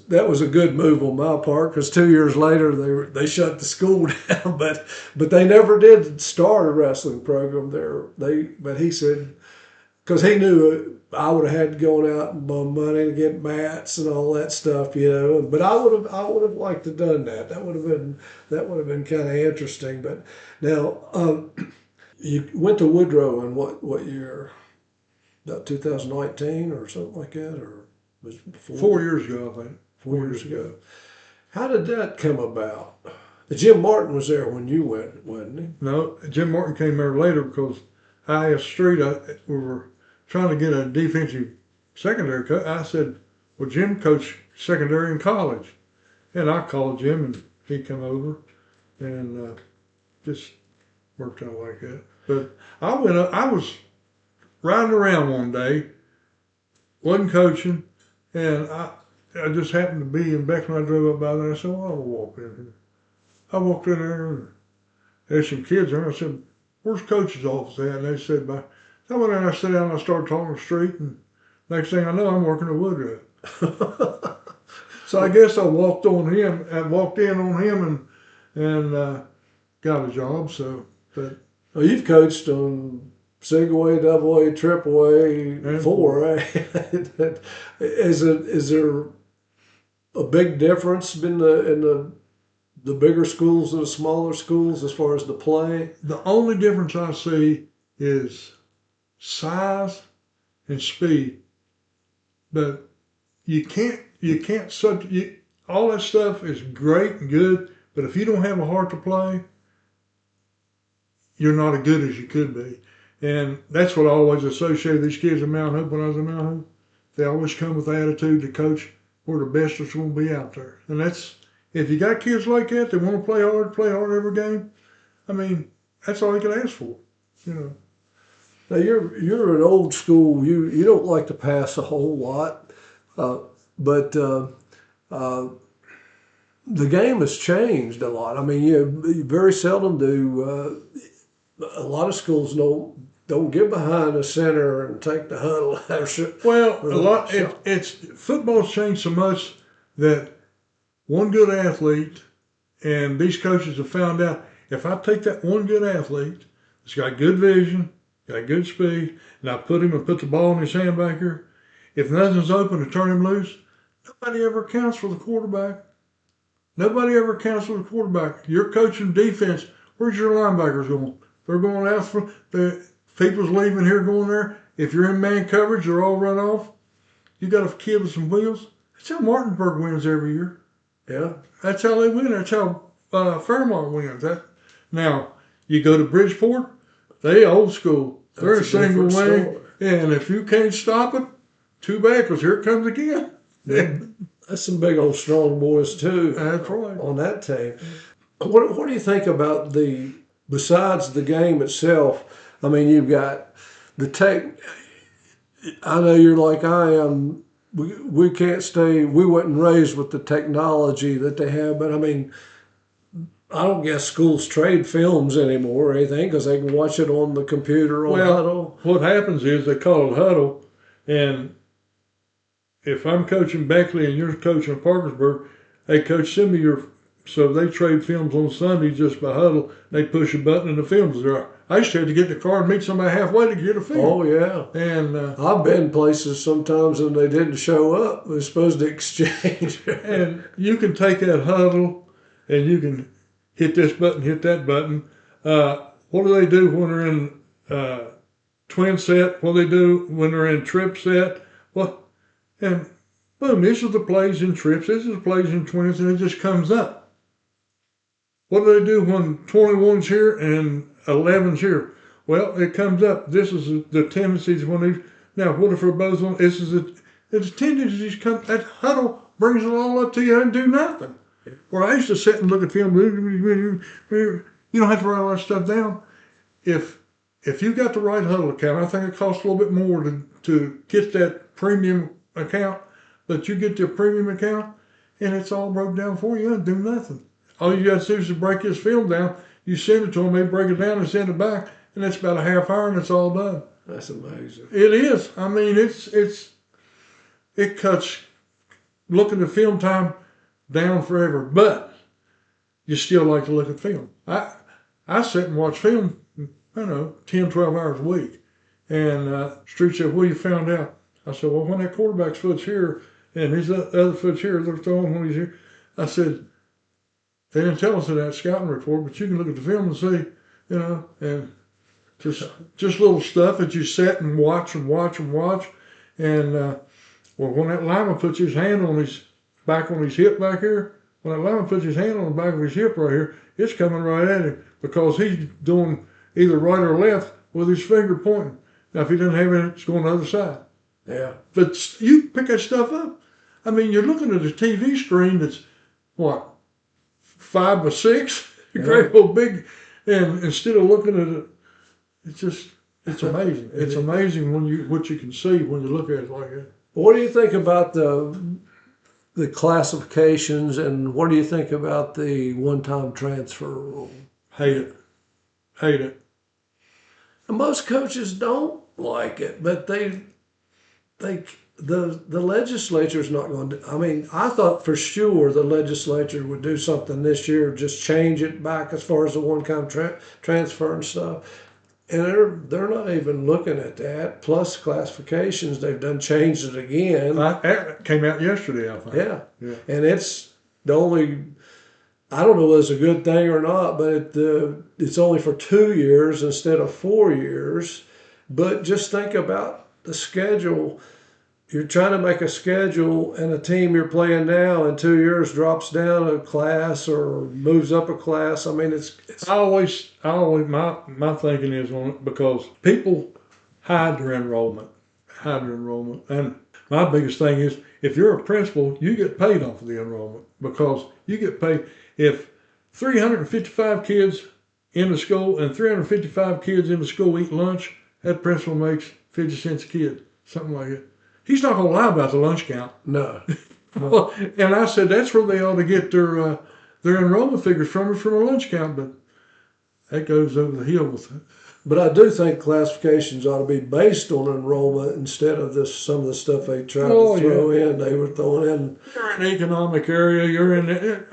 that was a good move on my part, because 2 years later they shut the school down, but they never did start a wrestling program there. But he said, because he knew I would have had to go out and bum money to get mats and all that stuff, you know. But I would have liked to have done that. That would have been kind of interesting. But now you went to Woodrow in what year? About 2019 or something like that, or was it before? 4 years ago, I think. 4 years ago. How did that come about? Jim Martin was there when you went, wasn't he? No, Jim Martin came there later because I asked Street, we were trying to get a defensive secondary coach. I said, well, Jim coached secondary in college. And I called Jim, and he came over, and just worked out like that. But I was riding around one day, wasn't coaching, and I just happened to be in Beckman. I drove up by there, and I said, well, I'll walk in here. I walked in there, and there's some kids there. I said, where's Coach's office at? And they said, I went in there, I sat down, and I started talking to the Street, and next thing I know, I'm working at Woodrow. So I guess I walked in on him and got a job. So, but Well, you've coached on single A, double A, triple A, And 4A. Is there a big difference in the bigger schools and the smaller schools as far as the play? The only difference I see is size and speed. But you can't all that stuff is great and good, but if you don't have a heart to play, you're not as good as you could be. And that's what I always associated these kids at Mount Hope when I was at Mount Hope. They always come with the attitude to coach, we're the best that's going to be out there. And that's, if you got kids like that that want to play hard every game, I mean, that's all you can ask for, you know. Now you're an old school. You don't like to pass a whole lot, but the game has changed a lot. I mean, you very seldom do. A lot of schools don't get behind a center and take the huddle. Well, a lot. It's football's changed so much that one good athlete, and these coaches have found out, if I take that one good athlete that's got good vision, got good speed, and I put the ball in his hand back here, if nothing's open to turn him loose, nobody ever accounts for the quarterback. Nobody ever accounts for the quarterback. You're coaching defense. Where's your linebackers going? They're going out for the people's leaving here, going there. If you're in man coverage, they're all run off. You got a kid with some wheels. That's how Martinsburg wins every year. Yeah, that's how they win. That's how Fairmont wins. Now you go to Bridgeport, they old school. They're a single wing, and if you can't stop it, too bad, because here it comes again. Yeah. That's some big old strong boys too. That's right. On that team. What do you think about besides the game itself? I mean, you've got the tech. I know you're like I am. We can't stay. We wasn't raised with the technology that they have, but I mean, I don't guess schools trade films anymore or anything because they can watch it on the computer on Huddle. What happens is they call it Huddle, and if I'm coaching Beckley and you're coaching Parkersburg, hey, coach, send me your. So they trade films on Sunday just by Huddle. They push a button and the film's there. I used to have to get in the car and meet somebody halfway to get a film. Oh, yeah. And I've been places sometimes and they didn't show up. They're supposed to exchange. And you can take that Huddle and you can hit this button, hit that button. What do they do when they're in twin set? What do they do when they're in trip set? Well, and boom, this is the plays in trips, this is the plays in twins, and it just comes up. What do they do when 21's here and 11's here? Well, it comes up. This is the tendencies when these. Now, what if they're both on? This is the tendencies come. That Huddle brings it all up to you and do nothing. Where I used to sit and look at film. You don't have to write all that stuff down. If you got the right Huddle account, I think it costs a little bit more to get that premium account, but you get your premium account and it's all broke down for you and do nothing. All you got to do is break this film down. You send it to them, they break it down and send it back, and that's about a half hour and it's all done. That's amazing. It is. I mean, it cuts looking at film time down forever, but you still like to look at film. I sit and watch film, 10, 12 hours a week. And Street said, well, you found out. I said, well, when that quarterback's foot's here and his other foot's here, they're throwing when he's here. I said, they didn't tell us in that scouting report, but you can look at the film and see, and just little stuff that you sit and watch and watch and watch. And, when that lineman puts his hand on his hip back here, when that lineman puts his hand on the back of his hip right here, it's coming right at him because he's doing either right or left with his finger pointing. Now, if he doesn't have it, it's going the other side. Yeah. But you pick that stuff up. I mean, you're looking at a TV screen that's, 5 by 6? Yeah. Great old big. And instead of looking at it, it's amazing. It's amazing what you can see when you look at it like that. What do you think about the classifications, and what do you think about the one-time transfer rule? Hate it. And most coaches don't like it, but the legislature's not going to. I mean, I thought for sure the legislature would do something this year, just change it back as far as the one-time transfer and stuff. And they're not even looking at that. Plus classifications, they've done changed it again. That came out yesterday, I think. Yeah. And it's the only, I don't know if it's a good thing or not, but it's only for 2 years instead of 4 years. But just think about the schedule. You're trying to make a schedule, and a team you're playing now in 2 years drops down a class or moves up a class. I mean, it's I always, my thinking is on it because people hide their enrollment, and my biggest thing is if you're a principal, you get paid off of the enrollment because you get paid if 355 kids in the school and 355 kids in the school eat lunch, that principal makes 50 cents a kid, something like that. He's not going to lie about the lunch count. no. Well, and I said that's where they ought to get their enrollment figures from a lunch count, but that goes over the hill with it. But I do think classifications ought to be based on enrollment instead of some of the stuff they tried to throw in. They were throwing in. You're in an economic area. You're in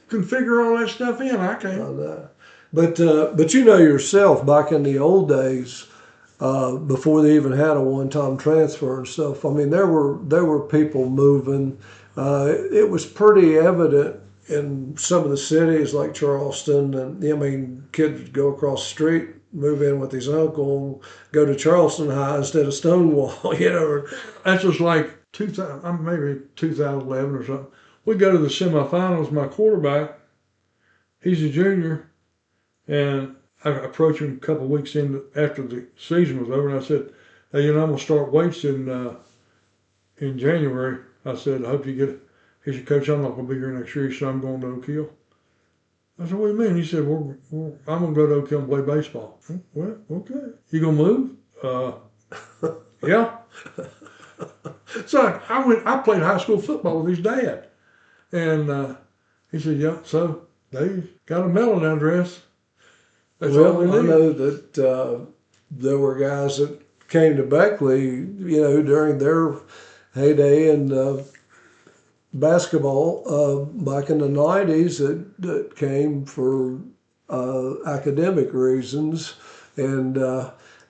can figure all that stuff in. I can't. But you know yourself, back in the old days, before they even had a one-time transfer and stuff. I mean, there were people moving. It was pretty evident in some of the cities like Charleston, and I mean, kids would go across the street, move in with his uncle, go to Charleston High instead of Stonewall. You know, that's just like 2000, maybe 2011 or something. We go to the semifinals. My quarterback, he's a junior, and I approached him a couple of weeks after the season was over, and I said, "Hey, I'm gonna start weights in January." I said, "I hope you get it." He said, "Coach, I'm not gonna be here next year." He said, "I'm going to Oak Hill." I said, "What do you mean?" He said, "I'm gonna go to Oak Hill and play baseball." Well, okay. You gonna move? Yeah. So I played high school football with his dad, and he said, "Yeah." So they got a mailing address. That's all they I need. know that there were guys that came to Beckley, during their heyday in basketball back in the 90s that came for academic reasons, and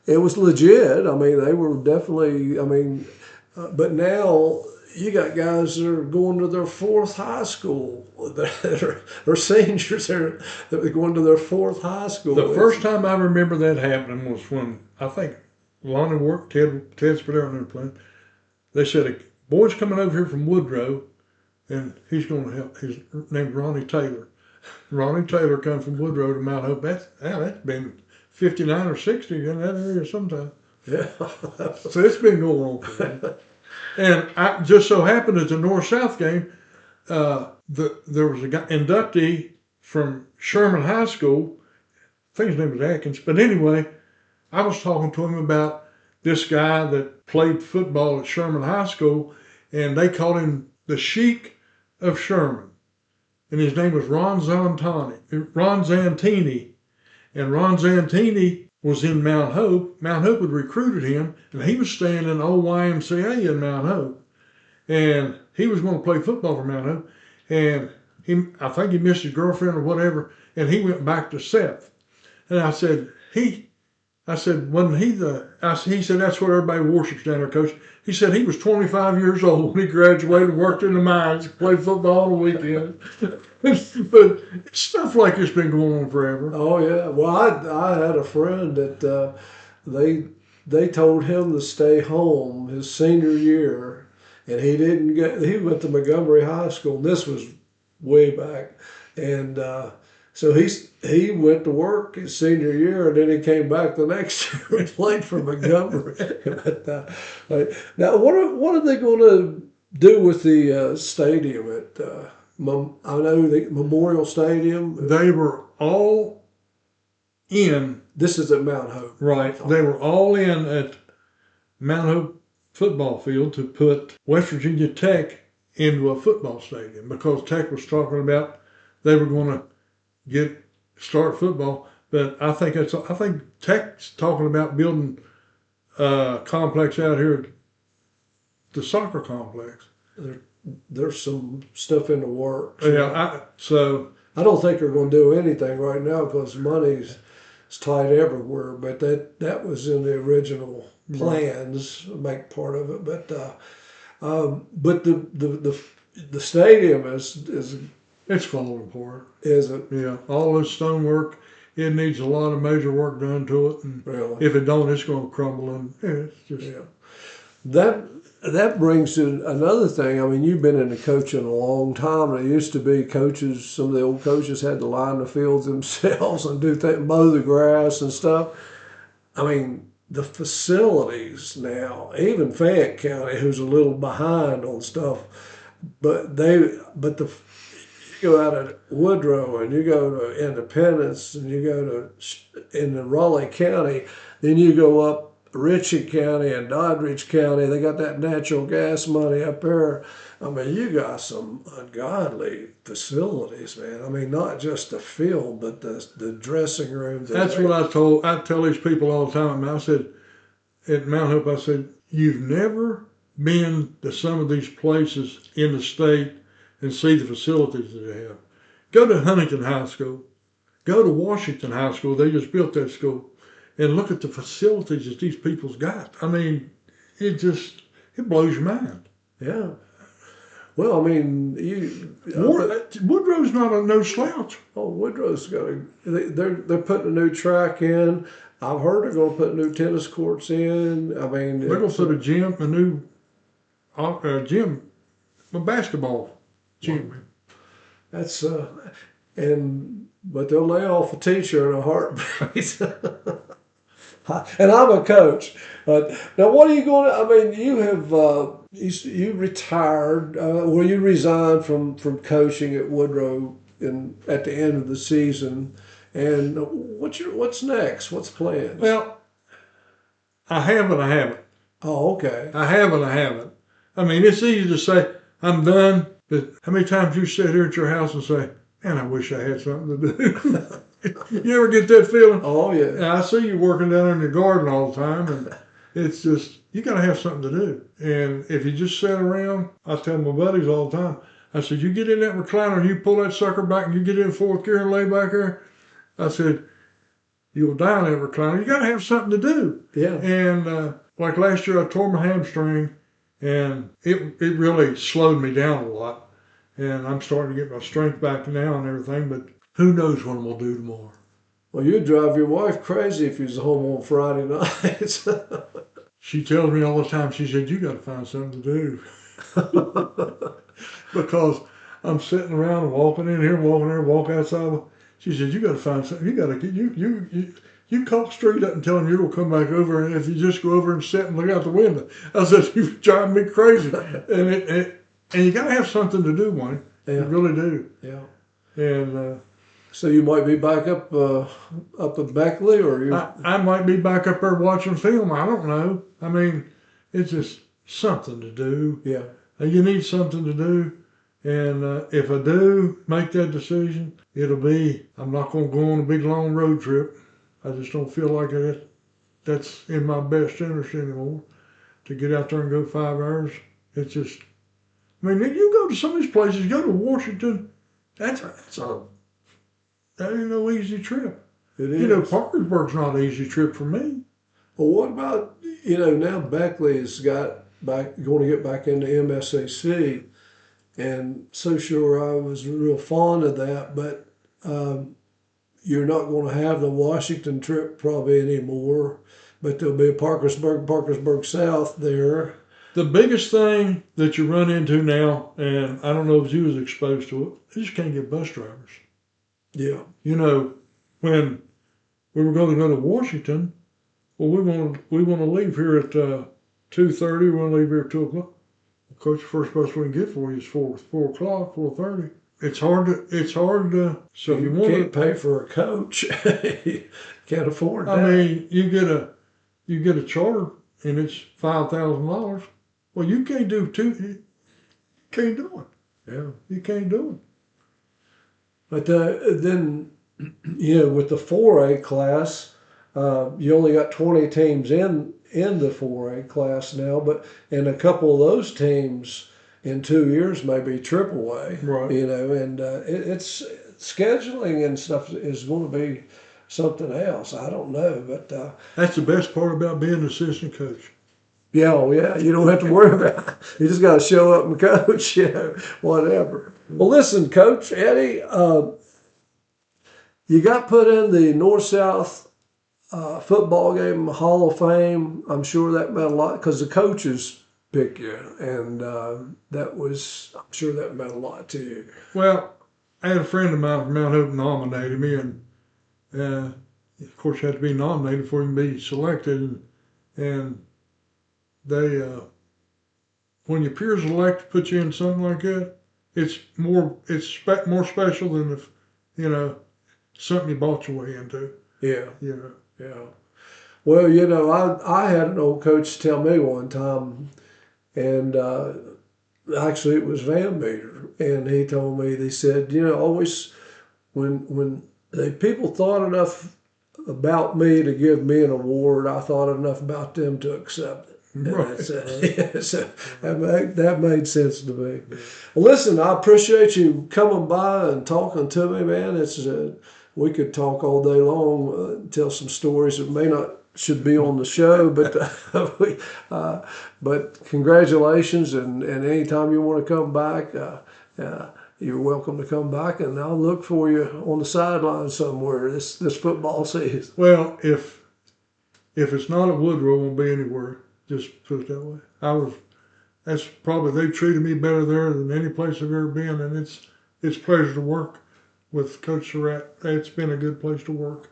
it was legit. I mean, they were definitely, but now you got guys that are going to their fourth high school that are seniors that are going to their fourth high school. The first time I remember that happening was when I think Lonnie worked, Ted's put out there playing. They said a boy's coming over here from Woodrow, and he's going to help. His name's Ronnie Taylor. Ronnie Taylor come from Woodrow to Mount Hope. That's been 59 or 60 in that area sometime. Yeah. So it's been going on for them. And I just so happened at the North-South game, there was a guy, inductee from Sherman High School. I think his name was Atkins. But anyway, I was talking to him about this guy that played football at Sherman High School, and they called him the Sheik of Sherman. And his name was Ron Zantini. And Ron Zantini was in Mount Hope. Mount Hope had recruited him, and he was staying in old YMCA in Mount Hope. And he was going to play football for Mount Hope. And I think he missed his girlfriend or whatever, and he went back to Seth. And I said, wasn't he he said, that's what everybody worships down there, Coach. He said he was 25 years old when he graduated, worked in the mines, played football on the weekend. But stuff like this been going on forever. Oh yeah. Well, I had a friend that they told him to stay home his senior year, and he went to Montgomery High School. And this was way back, and so he went to work his senior year, and then he came back the next year and played for Montgomery. But, now, what are they going to do with the stadium at? I know the Memorial Stadium. They were all in. This is at Mount Hope. Right. They were all in at Mount Hope football field to put West Virginia Tech into a football stadium because Tech was talking about they were going to start football. But I think Tech's talking about building a complex out here, the soccer complex. There's some stuff in the works. Yeah, I don't think they're going to do anything right now because money's it's tight everywhere. But that was in the original plans, make part of it. But the stadium is It's falling apart. Is it Yeah, all this stonework, it needs a lot of major work done to it, and really? if it don't, it's going to crumble. And it's just That brings to another thing. I mean, you've been into coaching a long time. There used to be coaches. Some of the old coaches had to line the fields themselves and do things, mow the grass and stuff. I mean, the facilities now, even Fayette County, who's a little behind on stuff, but you go out at Woodrow and you go to Independence and you go to in the Raleigh County, then you go up Ritchie County and Doddridge County. They got that natural gas money up there. I mean, you got some ungodly facilities, man. I mean, not just the field, but the dressing rooms. that's what I tell these people all the time. I said at Mount Hope, I said, you've never been to some of these places in the state and see the facilities that they have. Go to Huntington High School. Go to Washington High School. They just built that school. And look at the facilities that these people's got. I mean, it blows your mind. Yeah. Well, I mean, Woodrow's not no slouch. Oh, Woodrow's they're putting a new track in. I've heard they're going to put new tennis courts in. I mean, they're going to put a new gym, a basketball gym. That's but they'll lay off a teacher in a heartbeat. And I'm a coach. Now, what are you going to? I mean, you have you retired. Well, you resigned from coaching at Woodrow at the end of the season. And what's next? What's planned? Well, I have and I haven't. Oh, okay. I have and I haven't. I mean, it's easy to say I'm done. But how many times you sit here at your house and say, "Man, I wish I had something to do." You ever get that feeling? Oh, yeah. And I see you working down in your garden all the time, and it's just, you got to have something to do. And if you just sit around, I tell my buddies all the time, I said, you get in that recliner and you pull that sucker back and you get in fourth gear and lay back there, I said, you'll die in that recliner. You got to have something to do. Yeah. And like last year, I tore my hamstring, and it really slowed me down a lot. And I'm starting to get my strength back now and everything, but who knows what I'm going to do tomorrow. Well, you'd drive your wife crazy if you was home on Friday nights. She tells me all the time, she said, you got to find something to do. Because I'm sitting around and walking in here, walk outside. She said, you got to find something. You got to get, you call straight up and tell him you'll come back over, and if you just go over and sit and look out the window. I said, you're driving me crazy. And you got to have something to do, Wayne. Yeah. You really do. Yeah. And so you might be back up at Beckley, or you? I might be back up there watching film. I don't know. I mean, it's just something to do. Yeah. You need something to do. And if I do make that decision, it'll be, I'm not going to go on a big long road trip. I just don't feel like that's in my best interest anymore, to get out there and go 5 hours. It's just, I mean, you go to some of these places, go to Washington, that ain't no easy trip. It is. You know, Parkersburg's not an easy trip for me. Well, what about, now Beckley has going to get back into MSAC, and so sure I was real fond of that, but you're not going to have the Washington trip probably anymore, but there'll be a Parkersburg South there. The biggest thing that you run into now, and I don't know if you was exposed to it, you just can't get bus drivers. Yeah. You know, when we were going to go to Washington, well, we want to leave here at 2:30. We want to leave here at 2 o'clock. Of course, the first bus we can get for you is 4 o'clock, 4:30. It's hard to. So you can't pay for a coach. You can't afford that. I mean, you get a charter and it's $5,000. Well, you can't do two. You can't do it. Yeah, you can't do it. But then, with the 4A class, you only got 20 teams in the 4A class now, and a couple of those teams in 2 years may be AAA. Right. And it's scheduling and stuff is going to be something else. I don't know, but That's the best part about being an assistant coach. yeah, oh yeah, you don't have to worry about it. You just got to show up and coach, whatever. Well, listen, Coach Eddie, you got put in the North-South football game Hall of Fame. I'm sure that meant a lot because the coaches pick you, and I'm sure that meant a lot to you. Well, I had a friend of mine from Mount Hope nominated me, and of course you have to be nominated before you can be selected. And they, when your peers elect to put you in something like that, it's more special than if, something you bought your way into. Yeah. Yeah. Well, I had an old coach tell me one time, and actually it was Van Meter, and he told me, they said, always when the people thought enough about me to give me an award, I thought enough about them to accept it. Right. So that made sense to me. Well, listen, I appreciate you coming by and talking to me, man. We could talk all day long, tell some stories that should be on the show, but congratulations, and anytime you want to come back, you're welcome to come back, and I'll look for you on the sideline somewhere this football season. Well, if it's not at Woodrow, it won't be anywhere. Just put it that way. They treated me better there than any place I've ever been, and it's a pleasure to work with Coach Surratt. It's been a good place to work.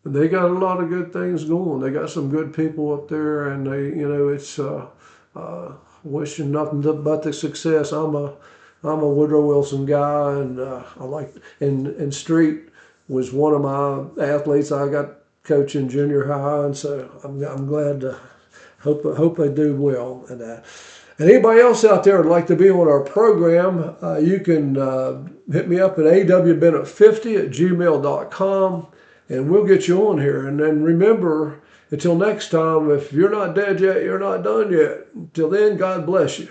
And they got a lot of good things going. They got some good people up there, and it's wishing nothing but the success. I'm a Woodrow Wilson guy, and I like and Street was one of my athletes I got coaching junior high, and so I'm glad to hope they do well. And anybody else out there would like to be on our program, you can hit me up at awbennett50@gmail.com, and we'll get you on here. And then remember, until next time, if you're not dead yet, you're not done yet. Until then, God bless you.